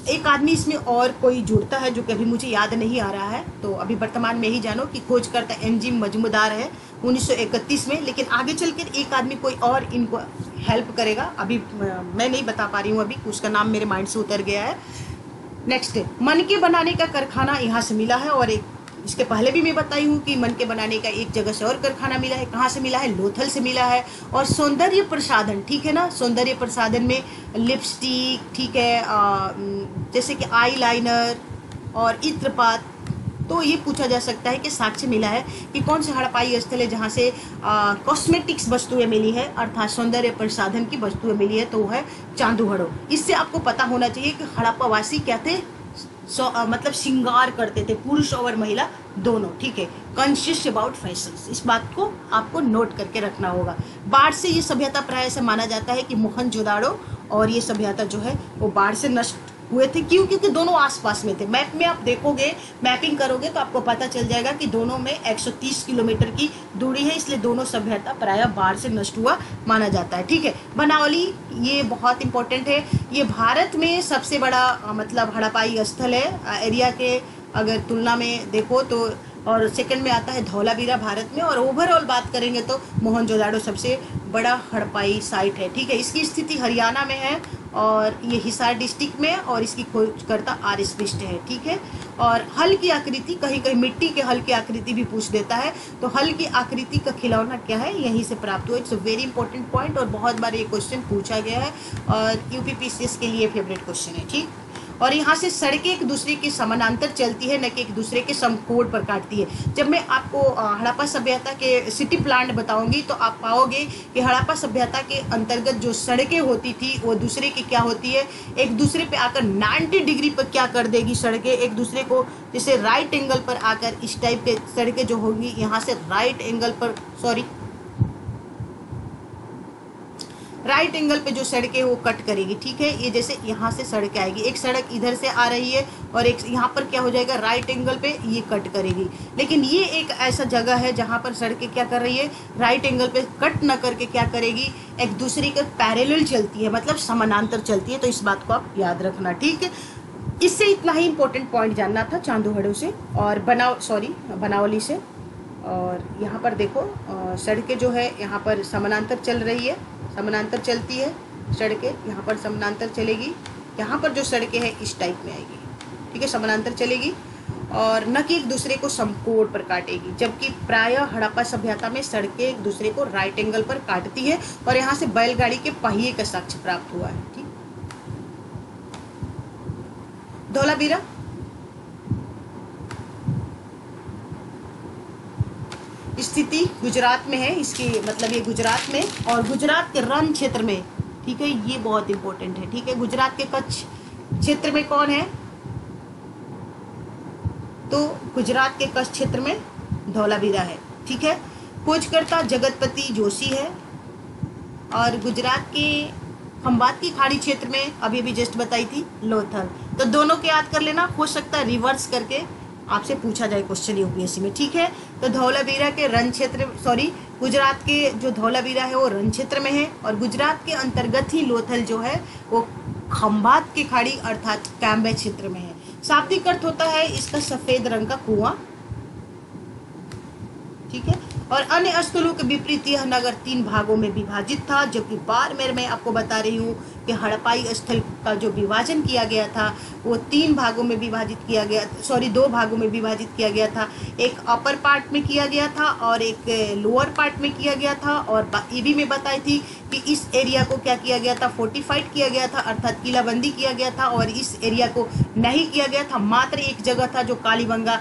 एक आदमी इसमें और कोई जुड़ता है जो कि अभी मुझे याद नहीं आ रहा है, तो अभी वर्तमान में ही जानो कि खोजकर्ता एनजी मजूमदार है 1931 में। लेकिन आगे चलकर एक आदमी कोई और इनको हेल्प करेगा, अभी मैं नहीं बता पा रही हूँ, अभी उसका नाम मेरे माइंड से उतर गया है। नेक्स्ट, मनके बनाने का कारखाना यहाँ से मिला है। और एक इसके पहले भी मैं बताई हूँ कि मनके बनाने का एक जगह से और कारखाना मिला है। कहाँ से मिला है, लोथल से मिला है। और सौंदर्य प्रसाधन, ठीक है ना, सौंदर्य प्रसाधन में लिपस्टिक, ठीक है, जैसे कि आई लाइनर और इत्रपात। तो ये पूछा जा सकता है कि साक्ष्य मिला है कि कौन से हड़प्पाई स्थल है जहाँ से कॉस्मेटिक्स वस्तुएं मिली है, अर्थात सौंदर्य प्रसाधन की वस्तुएं मिली है, तो वो है चांदूहड़ो। इससे आपको पता होना चाहिए कि हड़प्पावासी क्या थे, मतलब श्रृंगार करते थे, पुरुष और महिला दोनों। ठीक है, कॉन्शियस अबाउट फैशन, इस बात को आपको नोट करके रखना होगा। बाढ़ से ये सभ्यता प्राय से माना जाता है कि मोहनजोदाड़ो और ये सभ्यता जो है वो बाढ़ से नष्ट हुए थे। क्यों, क्योंकि दोनों आसपास में थे। मैप में आप देखोगे, मैपिंग करोगे तो आपको पता चल जाएगा कि दोनों में 130 किलोमीटर की दूरी है, इसलिए दोनों सभ्यता प्रायः बाढ़ से नष्ट हुआ माना जाता है। ठीक है, बनावली, ये बहुत इंपॉर्टेंट है। ये भारत में सबसे बड़ा मतलब हड़प्पाई स्थल है एरिया के अगर तुलना में देखो तो। और सेकंड में आता है धौलावीरा भारत में। और ओवरऑल बात करेंगे तो मोहनजोदाड़ो सबसे बड़ा हड़प्पाई साइट है। ठीक है, इसकी स्थिति हरियाणा में है और ये हिसार डिस्ट्रिक्ट में, और इसकी खोजकर्ता आर.एस. बिष्ट है। ठीक है, और हल की आकृति, कहीं कहीं मिट्टी के हल की आकृति भी पूछ देता है, तो हल की आकृति का खिलौना क्या है, यहीं से प्राप्त हुआ। It's a very important point और बहुत बार ये क्वेश्चन पूछा गया है और यूपीपीसीएस के लिए फेवरेट क्वेश्चन है। ठीक, और यहाँ से सड़कें एक दूसरे के समानांतर चलती है, न कि एक दूसरे के समकोण पर काटती है। जब मैं आपको हड़प्पा सभ्यता के सिटी प्लान बताऊंगी तो आप पाओगे कि हड़प्पा सभ्यता के अंतर्गत जो सड़कें होती थी वो दूसरे की क्या होती है, एक दूसरे पे आकर 90 डिग्री पर क्या कर देगी सड़कें, एक दूसरे को जैसे राइट एंगल पर आकर इस टाइप के सड़कें जो होगी, यहाँ से राइट एंगल पर, सॉरी, राइट एंगल पे जो सड़कें वो कट करेगी। ठीक है, ये जैसे यहाँ से सड़क आएगी, एक सड़क इधर से आ रही है और एक यहाँ पर क्या हो जाएगा, राइट एंगल पे ये कट करेगी। लेकिन ये एक ऐसा जगह है जहाँ पर सड़कें क्या कर रही है, राइट एंगल पे कट न करके क्या करेगी, एक दूसरे के पैरेलल चलती है, मतलब समानांतर चलती है। तो इस बात को आप याद रखना। ठीक है, इससे इतना ही इंपॉर्टेंट पॉइंट जानना था चांदूहड़ो से और बनावली से। और यहाँ पर देखो सड़कें जो है यहाँ पर समानांतर चल रही है, समानांतर चलती है सड़कें, यहाँ पर समानांतर चलेगी, यहाँ पर जो सड़कें हैं इस टाइप में आएगी। ठीक है, समानांतर चलेगी और न कि एक दूसरे को समकोण पर काटेगी, जबकि प्रायः हड़प्पा सभ्यता में सड़कें एक दूसरे को राइट एंगल पर काटती है। और यहाँ से बैलगाड़ी के पहिए का साक्ष्य प्राप्त हुआ है। ठीक, धौलावीरा, स्थिति गुजरात में है, इसकी मतलब ये गुजरात में और गुजरात के रण क्षेत्र में। ठीक है, ये बहुत इंपॉर्टेंट है। ठीक है, गुजरात के कच्छ क्षेत्र में कौन है, तो गुजरात के कच्छ क्षेत्र में धौलावीरा है। ठीक है, खोजकर्ता जगतपति जोशी है और गुजरात के खंबात की खाड़ी क्षेत्र में अभी अभी जस्ट बताई थी लोथल। तो दोनों के याद कर लेना, हो सकता है रिवर्स करके आपसे पूछा जाए क्वेश्चन यूपीएससी में, ठीक है। तो धौलावीरा के रण क्षेत्र, सॉरी, गुजरात के जो धौलावीरा है वो रण क्षेत्र में है, और गुजरात के अंतर्गत ही लोथल जो है वो खंबात की खाड़ी अर्थात कैम्बे क्षेत्र में है। शाब्दिक अर्थ होता है इसका सफेद रंग का कुआं, ठीक है। और अन्य स्थलों के विपरीत यह नगर 3 भागों में विभाजित था, जबकि बाड़मेर में आपको बता रही हूँ कि हड़प्पाई स्थल का जो विभाजन किया गया था वो 3 भागों में विभाजित किया गया, सॉरी 2 भागों में विभाजित किया गया था। एक अपर पार्ट में किया गया था और एक लोअर पार्ट में किया गया था। और ये भी मैं बताई थी कि इस एरिया को क्या किया गया था, फोर्टिफाइड किया गया था, अर्थात किलाबंदी किया गया था। और इस एरिया को नहीं किया गया था, मात्र एक जगह था जो कालीबंगा,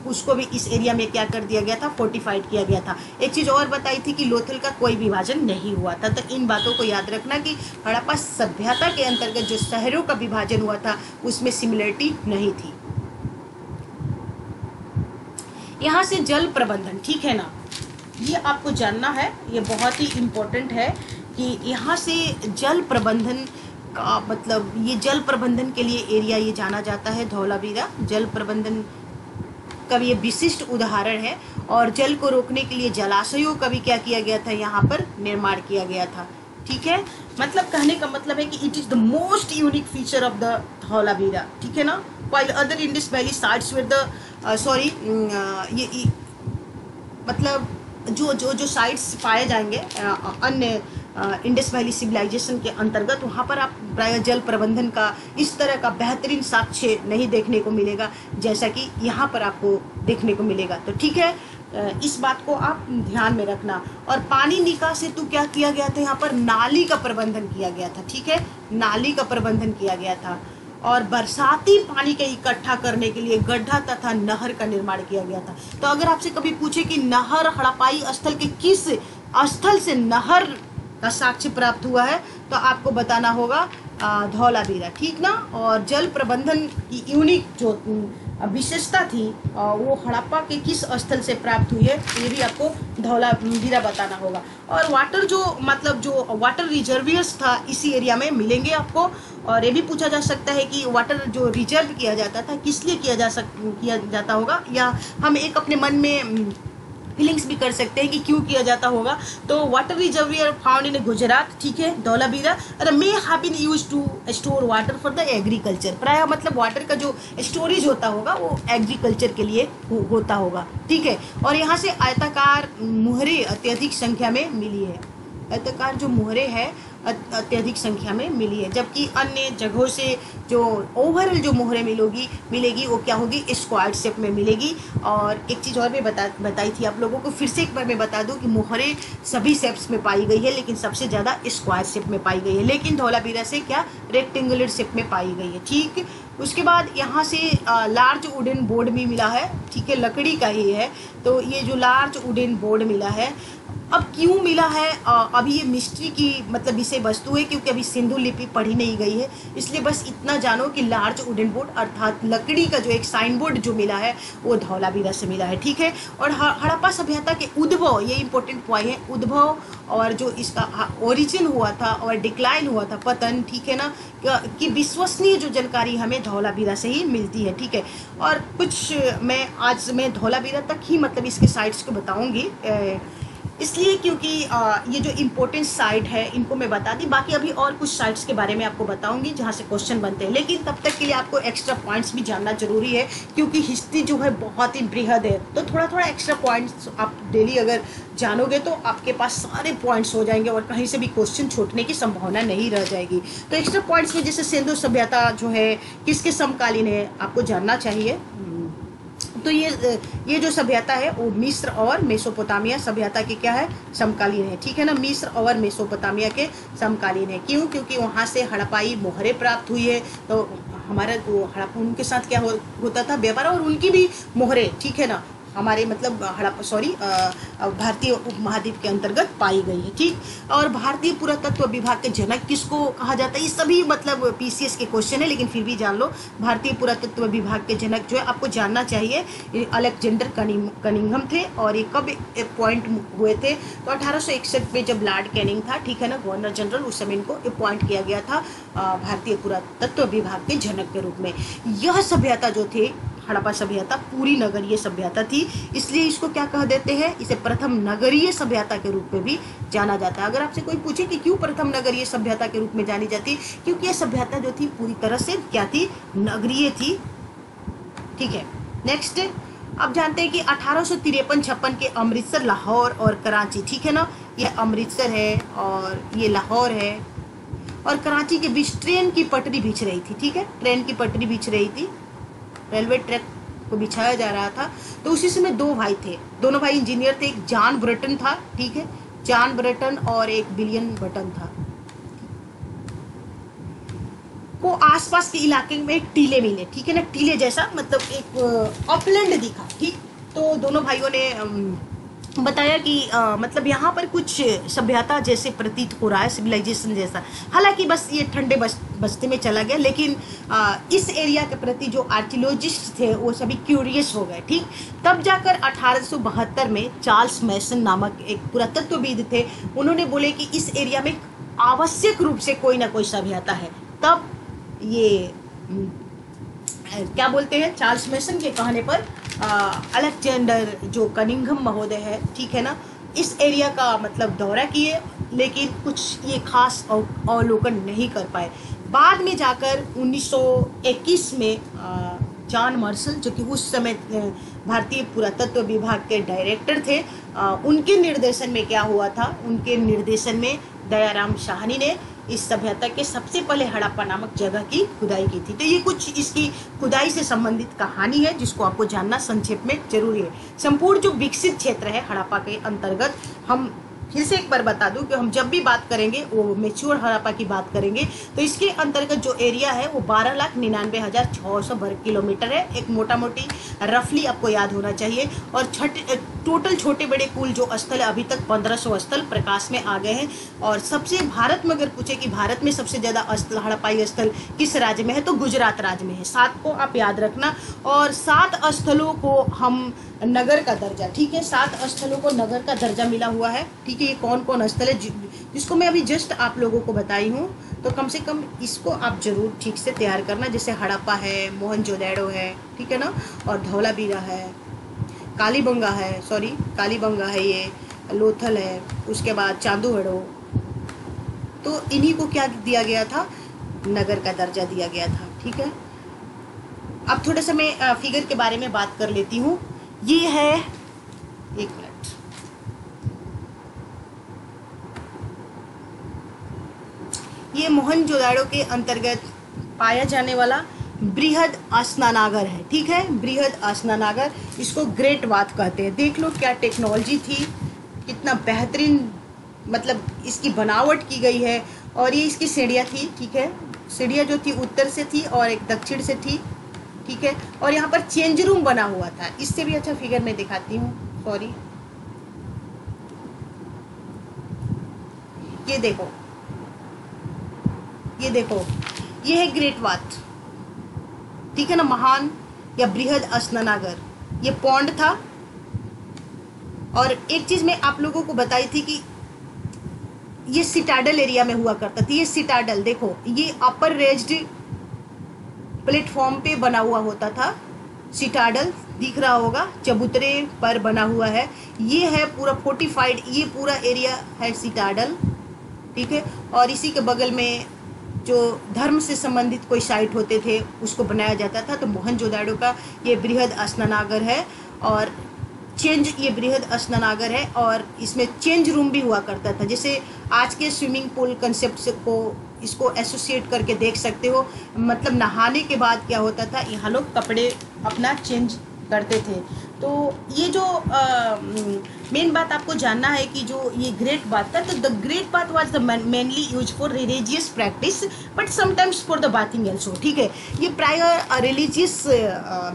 उसको भी इस एरिया में क्या कर दिया गया था, फोर्टिफाइड किया गया था। एक चीज़ और बताई थी कि लोथल का कोई विभाजन नहीं हुआ था। तो इन बातों को याद रखना कि हड़प्पा सभ्यता के अंतर्गत जो शहरों का विभाजन हुआ था उसमें सिमिलरिटी नहीं थी। यहाँ से जल प्रबंधन, ठीक है ना, ये आपको जानना है, ये बहुत ही इम्पोर्टेंट है कि यहाँ से जल प्रबंधन का मतलब, ये जल प्रबंधन के लिए एरिया ये जाना जाता है धौलावीरा। जल प्रबंधन का ये विशिष्ट उदाहरण है। और जल को रोकने के लिए जलाशयों का भी क्या किया गया था, यहाँ पर निर्माण किया गया था, ठीक है। मतलब कहने का मतलब है कि it is the most unique feature of the Dholavira, ठीक है ना। While other Indus valley sites with the sorry ये मतलब जो साइट्स पाए जाएंगे अन्य इंडस वैली सिविलाइजेशन के अंतर्गत, वहाँ पर आप प्राय जल प्रबंधन का इस तरह का बेहतरीन साक्ष्य नहीं देखने को मिलेगा जैसा कि यहाँ पर आपको देखने को मिलेगा। तो ठीक है, इस बात को आप ध्यान में रखना। और पानी निकास हेतु क्या किया गया था, यहाँ पर नाली का प्रबंधन किया गया था, ठीक है, नाली का प्रबंधन किया गया था। और बरसाती पानी के इकट्ठा करने के लिए गड्ढा तथा नहर का निर्माण किया गया था। तो अगर आपसे कभी पूछे कि नहर हड़प्पाई स्थल के किस स्थल से नहर का साक्ष्य प्राप्त हुआ है, तो आपको बताना होगा धौलावीरा, ठीक ना। और जल प्रबंधन की यूनिक जो विशेषता थी वो हड़प्पा के किस स्थल से प्राप्त हुई है, ये भी आपको धौलावीरा बताना होगा। और वाटर जो मतलब जो वाटर रिजर्वियर्स था इसी एरिया में मिलेंगे आपको। और ये भी पूछा जा सकता है कि वाटर जो रिजर्व किया जाता था किस लिए किया जाता होगा, या हम एक अपने मन में फीलिंग्स भी कर सकते हैं कि क्यों किया जाता होगा। तो water reservoir found in Gujarat, ठीक है, Dholavira may have been used to store water for the agriculture. प्राय मतलब वाटर का जो स्टोरेज होता होगा वो एग्रीकल्चर के लिए होता होगा, ठीक है। और यहाँ से आयताकार मुहरे अत्यधिक संख्या में मिली है, आयताकार जो मुहरे है अत्यधिक संख्या में मिली है, जबकि अन्य जगहों से जो ओवरऑल जो मोहरें मिलेगी वो क्या होगी, स्क्वायर शेप में मिलेगी। और एक चीज़ और भी बताई थी आप लोगों को, फिर से एक बार मैं बता दूं कि मोहरें सभी शेप्स में पाई गई है, लेकिन सबसे ज़्यादा स्क्वायर शेप में पाई गई है, लेकिन धौलावीरा से क्या रेक्टेंगुलर शेप में पाई गई है, ठीक। उसके बाद यहाँ से लार्ज वुडन बोर्ड भी मिला है, ठीक है, लकड़ी का ही है। तो ये जो लार्ज वुडन बोर्ड मिला है, अब क्यों मिला है, अभी ये मिस्ट्री की मतलब विषय वस्तु है, क्योंकि अभी सिंधु लिपि पढ़ी नहीं गई है, इसलिए बस इतना जानो कि लार्ज वुडन बोर्ड अर्थात लकड़ी का जो एक साइन बोर्ड जो मिला है वो धौलावीरा से मिला है, ठीक है। और हड़प्पा सभ्यता के उद्भव, ये इंपॉर्टेंट पॉइंट है, उद्भव और जो इसका ओरिजिन हुआ था और डिक्लाइन हुआ था, पतन, ठीक है ना, कि विश्वसनीय जो जानकारी हमें धौलावीरा से ही मिलती है, ठीक है। और कुछ मैं धौलावीरा तक ही मतलब इसके साइट्स को बताऊंगी, इसलिए क्योंकि ये जो इम्पोर्टेंट साइट है इनको मैं बता दी। बाकी अभी और कुछ साइट्स के बारे में आपको बताऊंगी जहाँ से क्वेश्चन बनते हैं, लेकिन तब तक के लिए आपको एक्स्ट्रा पॉइंट्स भी जानना जरूरी है, क्योंकि हिस्ट्री जो है बहुत ही बृहद है। तो थोड़ा थोड़ा एक्स्ट्रा पॉइंट्स आप डेली अगर जानोगे तो आपके पास सारे पॉइंट्स हो जाएंगे और कहीं से भी क्वेश्चन छूटने की संभावना नहीं रह जाएगी। तो एक्स्ट्रा पॉइंट्स में जैसे सिंधु सभ्यता जो है किसके समकालीन है आपको जानना चाहिए। तो ये जो सभ्यता है वो मिस्र और मेसोपोटामिया सभ्यता के क्या है, समकालीन है, ठीक है ना। मिस्र और मेसोपोटामिया के समकालीन है। क्यों, क्योंकि वहाँ से हड़प्पाई मोहरें प्राप्त हुई है, तो हमारा जो हड़प्पा उनके साथ क्या होता था व्यापार, और उनकी भी मोहरें, ठीक है ना, हमारे मतलब भारतीय उपमहाद्वीप के अंतर्गत पाई गई है। ठीक, और भारतीय पुरातत्व विभाग के जनक किसको कहा जाता है? ये सभी मतलब पीसीएस के क्वेश्चन है, लेकिन फिर भी जान लो। भारतीय पुरातत्व विभाग के जनक जो है आपको जानना चाहिए, ये अलेक्जेंडर कनिंघम थे। और ये कब अपॉइंट हुए थे? तो 1861 में जब लॉर्ड कैनिंग था, ठीक है ना, गवर्नर जनरल, उस समय इनको अपॉइंट किया गया था भारतीय पुरातत्व विभाग के जनक के रूप में। यह सभ्यता जो थी हड़प्पा सभ्यता पूरी नगरीय सभ्यता थी, इसलिए इसको क्या कह देते हैं? इसे प्रथम नगरीय सभ्यता के रूप में भी जाना जाता है। अगर आपसे कोई पूछे कि क्यों प्रथम नगरीय सभ्यता के रूप में जानी जाती, क्योंकि यह सभ्यता जो थी पूरी तरह से क्या थी? नगरीय थी। ठीक है, नेक्स्ट अब जानते हैं कि 1853-56 के अमृतसर, लाहौर और कराची, ठीक है ना, यह अमृतसर है और ये लाहौर है और कराची के बीच ट्रेन की पटरी बिछ रही थी। ठीक है, ट्रेन की पटरी बिछ रही थी, रेलवे ट्रैक को बिछाया जा रहा था। तो उसी समय दो भाई थे, दोनों भाई इंजीनियर थे। एक जॉन ब्रेटन था, ठीक है, जॉन ब्रेटन, और एक विलियम बटन था। को आसपास के इलाके में एक टीले मिले, ठीक है ना, टीले जैसा मतलब एक अपलैंड दिखा। ठीक, तो दोनों भाइयों ने बताया कि मतलब यहाँ पर कुछ सभ्यता जैसे प्रतीत हो रहा है, सिविलाइजेशन जैसा। हालांकि बस ये ठंडे बस्ती में चला गया, लेकिन इस एरिया के प्रति जो आर्कियोलॉजिस्ट थे वो सभी क्यूरियस हो गए। ठीक, तब जाकर 1872 में चार्ल्स मैसन नामक एक पुरातत्वविद थे, उन्होंने बोले कि इस एरिया में आवश्यक रूप से कोई ना कोई सभ्यता है। तब ये क्या बोलते हैं, चार्ल्स मैसन के कहने पर अलेक्जेंडर जो कनिंघम महोदय है, ठीक है ना, इस एरिया का मतलब दौरा किए, लेकिन कुछ ये खास अवलोकन नहीं कर पाए। बाद में जाकर 1921 में जॉन मार्शल, जो कि उस समय भारतीय पुरातत्व विभाग के डायरेक्टर थे, उनके निर्देशन में क्या हुआ था, उनके निर्देशन में दयाराम साहनी ने इस सभ्यता के सबसे पहले हड़प्पा नामक जगह की खुदाई की थी। तो ये कुछ इसकी खुदाई से संबंधित कहानी है जिसको आपको जानना संक्षेप में जरूरी है। संपूर्ण जो विकसित क्षेत्र है हड़प्पा के अंतर्गत, हम फिर से एक बार बता दूं कि हम जब भी बात करेंगे वो मैच्योर हड़प्पा की बात करेंगे, तो इसके अंतर्गत जो एरिया है वो 12,99,600 वर्ग किलोमीटर है। एक मोटा मोटी रफली आपको याद होना चाहिए। और टोटल छोटे बड़े कुल जो स्थल है अभी तक 1500 स्थल प्रकाश में आ गए हैं। और सबसे भारत में अगर पूछे कि भारत में सबसे ज़्यादा स्थल हड़प्पाई स्थल किस राज्य में है, तो गुजरात राज्य में है। 7 को आप याद रखना। और 7 स्थलों को हम नगर का दर्जा, ठीक है, 7 स्थलों को नगर का दर्जा मिला हुआ है। ठीक है, ये कौन कौन स्थल है जिसको मैं अभी जस्ट आप लोगों को बताई हूँ, तो कम से कम इसको आप जरूर ठीक से तैयार करना। जैसे हड़प्पा है, मोहनजोदड़ो है, ठीक है ना, और धौलावीरा है, कालीबंगा है, ये लोथल है, उसके बाद चांदूवड़ो। तो इन्हीं को क्या दिया गया था? नगर का दर्जा दिया गया था। ठीक है, अब थोड़ा सा मैं फिगर के बारे में बात कर लेती हूँ। ये है, एक मिनट, ये मोहनजोदड़ो के अंतर्गत पाया जाने वाला बृहद स्नानागार है। ठीक है, बृहद स्नानागार, इसको ग्रेट बात कहते हैं। देख लो क्या टेक्नोलॉजी थी, कितना बेहतरीन मतलब इसकी बनावट की गई है। और ये इसकी सीढ़ियाँ थी, ठीक है, सीढ़ियाँ जो थी उत्तर से थी और एक दक्षिण से थी। ठीक है, और यहाँ पर चेंज रूम बना हुआ था। इससे भी अच्छा फिगर मैं दिखाती हूँ, सॉरी, ये देखो, ये है ग्रेट बाथ, ठीक है ना, महान या बृहद स्नानागार। ये पॉन्ड था। और एक चीज मैं आप लोगों को बताई थी कि ये सिटाडल एरिया में हुआ करता था। ये सिटाडल देखो, ये अपर रेज्ड प्लेटफॉर्म पे बना हुआ होता था। सिटाडल दिख रहा होगा, चबूतरे पर बना हुआ है। ये है पूरा फोर्टिफाइड, ये पूरा एरिया है सिटाडल। ठीक है, और इसी के बगल में जो धर्म से संबंधित कोई साइट होते थे उसको बनाया जाता था। तो मोहनजोदड़ो का ये बृहद स्नानागार है और ये बृहद स्नानागार है और इसमें चेंज रूम भी हुआ करता था। जैसे आज के स्विमिंग पूल कंसेप्ट को इसको एसोसिएट करके देख सकते हो। मतलब नहाने के बाद क्या होता था, यहाँ लोग कपड़े अपना चेंज करते थे। तो ये जो मेन बात आपको जानना है कि जो ये ग्रेट बाथ था, तो the great bath was the mainly use for religious practice but sometimes for the bathing also. ठीक है, ये प्राय रिलीजियस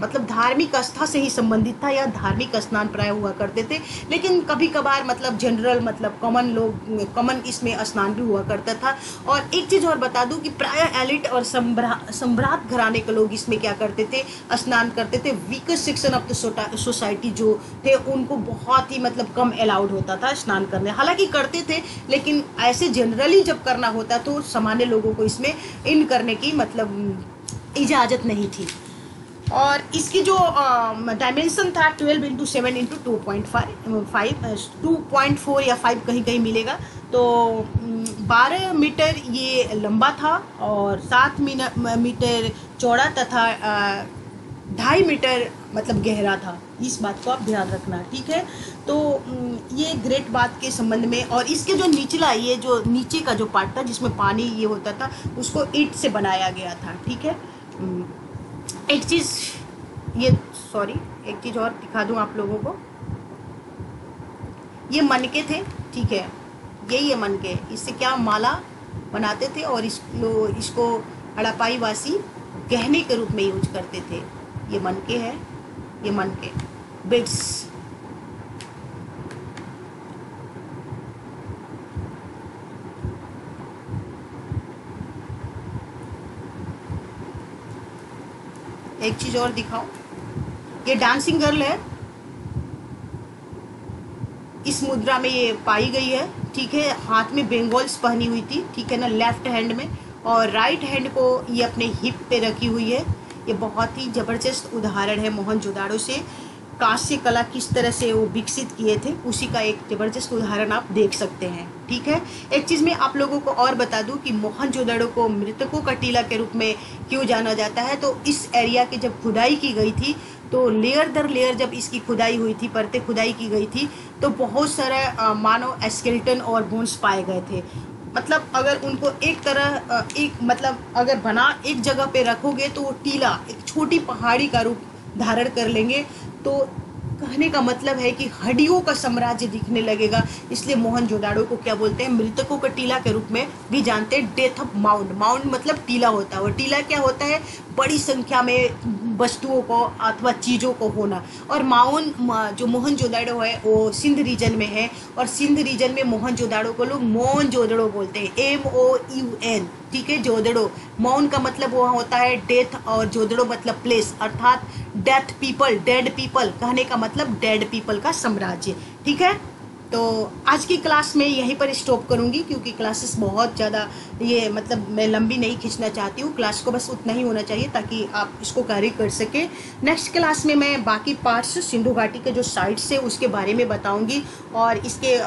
मतलब धार्मिक आस्था से ही संबंधित था या धार्मिक स्नान प्राय हुआ करते थे, लेकिन कभी कभार मतलब जनरल मतलब कॉमन इसमें स्नान भी हुआ करता था। और एक चीज़ और बता दूं कि प्राय एलिट और सम्राट घराने के लोग इसमें क्या करते थे, स्नान करते थे। Weaker section of the society जो थे उनको बहुत ही मतलब कम अलाउड होता था स्नान करने, हालांकि करते थे लेकिन ऐसे जनरली जब करना होता तो सामान्य लोगों को इसमें इन करने की मतलब इजाज़त नहीं थी। और इसकी जो डायमेंशन था 12 इंटू 7 इंटू 2.4 या 5 कहीं कहीं मिलेगा, तो 12 मीटर ये लंबा था और 7 मीटर चौड़ा तथा 2.5 मीटर मतलब गहरा था। इस बात को आप ध्यान रखना, ठीक है। तो ये ग्रेट बाथ के संबंध में, और इसके जो निचला ये जो नीचे का जो पार्ट था जिसमें पानी ये होता था उसको ईंट से बनाया गया था, ठीक है। एक चीज़ एक चीज़ और दिखा दूं आप लोगों को, ये मनके थे, ठीक है, यही है मनके। इससे क्या माला बनाते थे और इसको हड़प्पाई वासी गहने के रूप में यूज करते थे। ये मनके है, ये मनके बिट्स। एक चीज और दिखाओ, ये डांसिंग गर्ल है, इस मुद्रा में ये पाई गई है, ठीक है। हाथ में बेंगल्स पहनी हुई थी, ठीक है ना, लेफ्ट हैंड में, और राइट हैंड को ये अपने हिप पे रखी हुई है। ये बहुत ही जबरदस्त उदाहरण है मोहनजोदाड़ो से कांस्य कला किस तरह से वो विकसित किए थे, उसी का एक जबरदस्त उदाहरण आप देख सकते हैं, ठीक है। एक चीज़ मैं आप लोगों को और बता दूं कि मोहनजोदाड़ो को मृतकों का टीला के रूप में क्यों जाना जाता है, तो इस एरिया की जब खुदाई की गई थी तो लेयर दर लेयर जब इसकी खुदाई हुई थी, परतें खुदाई की गई थी, तो बहुत सारा मानव स्केलेटन और बोन्स पाए गए थे। मतलब अगर उनको एक तरह मतलब अगर बना एक जगह पे रखोगे तो वो टीला एक छोटी पहाड़ी का रूप धारण कर लेंगे। तो कहने का मतलब है कि हड्डियों का साम्राज्य दिखने लगेगा। इसलिए मोहनजोदाड़ो को क्या बोलते हैं, मृतकों का टीला के रूप में भी जानते हैं। डेथ ऑफ माउंड, माउंड मतलब टीला होता है, और टीला क्या होता है, बड़ी संख्या में वस्तुओं को अथवा चीज़ों को होना। और माउन जो मोहनजोदाड़ो है वो सिंध रीजन में है, और सिंध रीजन में मोहनजोदाड़ो को लोग मोहनजोदड़ो बोलते हैं, MOUN, ठीक है। जोदड़ो, मौन का मतलब वहाँ होता है डेथ, और जोदड़ो मतलब प्लेस, अर्थात डेथ पीपल, डेड पीपल, कहने का मतलब डेड पीपल का साम्राज्य, ठीक है। तो आज की क्लास में यहीं पर स्टॉप करूँगी क्योंकि क्लासेस बहुत ज़्यादा ये मतलब मैं लंबी नहीं खींचना चाहती हूँ। क्लास को बस उतना ही होना चाहिए ताकि आप इसको कैरी कर सके। नेक्स्ट क्लास में मैं बाकी पार्ट्स सिंधु घाटी के जो साइट्स है उसके बारे में बताऊँगी, और इसके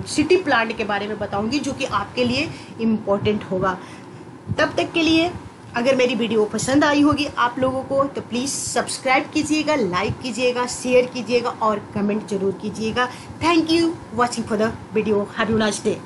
सिटी प्लांट के बारे में बताऊँगी जो कि आपके लिए इम्पोर्टेंट होगा। तब तक के लिए अगर मेरी वीडियो पसंद आई होगी आप लोगों को तो प्लीज़ सब्सक्राइब कीजिएगा, लाइक कीजिएगा, शेयर कीजिएगा और कमेंट जरूर कीजिएगा। Thank you watching for the video. Have a nice day.